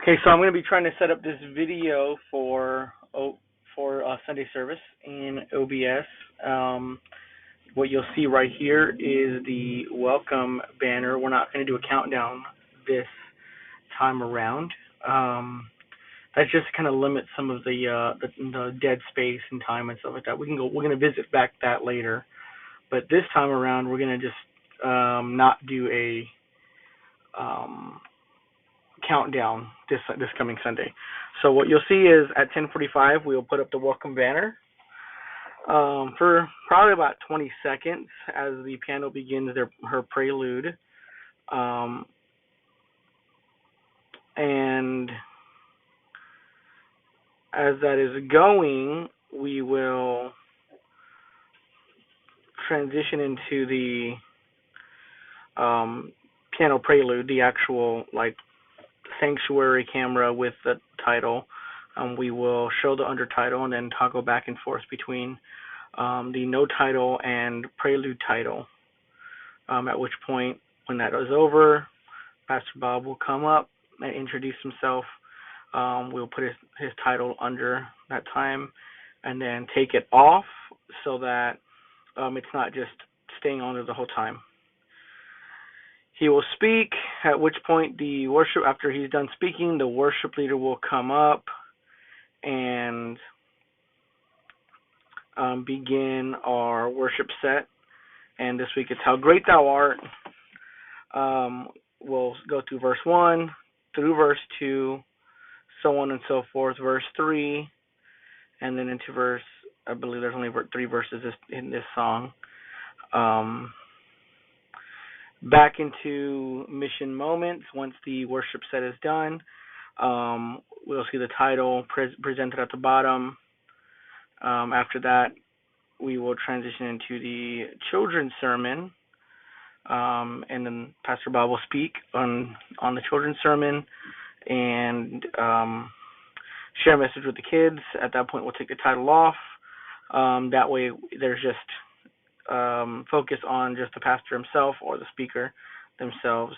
Okay, so I'm going to be trying to set up this video for Sunday service in OBS. What you'll see right here is the welcome banner. We're not going to do a countdown this time around. That just kind of limits some of the dead space and time and stuff like that. We're going to visit back that later, but this time around we're going to just not do a countdown this coming Sunday. So what you'll see is at 10:45 we'll put up the welcome banner for probably about 20 seconds as the piano begins her prelude, and as that is going, we will transition into the piano prelude, the actual sanctuary camera with the title. We will show the undertitle and then toggle back and forth between the no title and prelude title, at which point, when that is over, Pastor Bob will come up and introduce himself. We'll put his title under that time and then take it off so that it's not just staying on there the whole time. He will speak, at which point after he's done speaking, the worship leader will come up and begin our worship set. And this week it's How Great Thou Art. We'll go through verse 1 through verse 2, so on and so forth, verse 3, and then into I believe there's only 3 verses in this song. Back into mission moments once the worship set is done. We'll see the title presented at the bottom. After that, we will transition into the children's sermon, and then Pastor Bob will speak on the children's sermon and share a message with the kids. At that point, we'll take the title off. That way, there's just focus on just the pastor himself or the speaker themselves,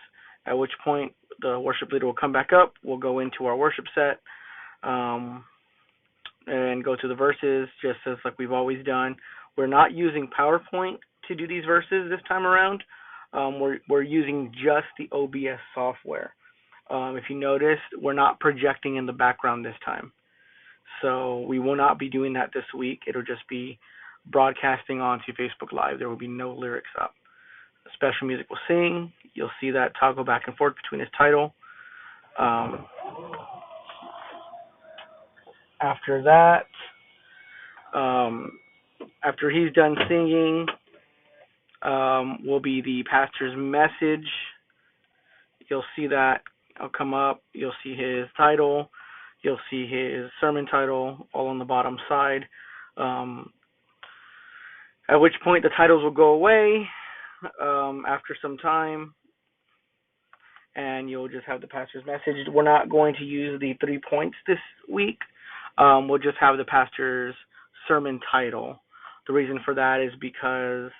at which point the worship leader will come back up. We'll go into our worship set and go to the verses just as like we've always done. We're not using PowerPoint to do these verses this time around. We're using just the OBS software. If you notice, we're not projecting in the background this time. So we will not be doing that this week. It'll just be broadcasting onto Facebook Live. There will be no lyrics up. Special music will sing. You'll see that toggle back and forth between his title. After that, after he's done singing, will be the pastor's message. You'll see that. I'll come up. You'll see his title. You'll see his sermon title all on the bottom side. At which point the titles will go away after some time, and you'll just have the pastor's message. We're not going to use the 3 points this week. We'll just have the pastor's sermon title. The reason for that is because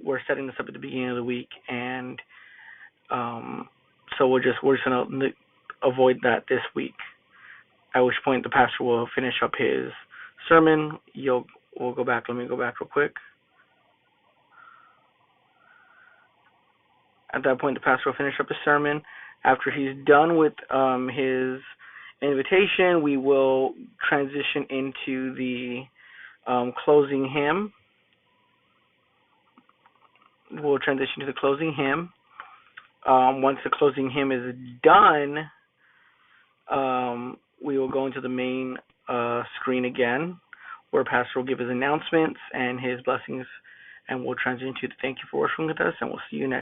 we're setting this up at the beginning of the week, and so we're just going to avoid that this week. At which point the pastor will finish up his sermon. We'll go back. Let me go back real quick. At that point, the pastor will finish up his sermon. After he's done with his invitation, we will transition into the closing hymn. We'll transition to the closing hymn. Once the closing hymn is done, we will go into the main screen again, where Pastor will give his announcements and his blessings, and we'll transition to the thank you for worshiping with us, and we'll see you next.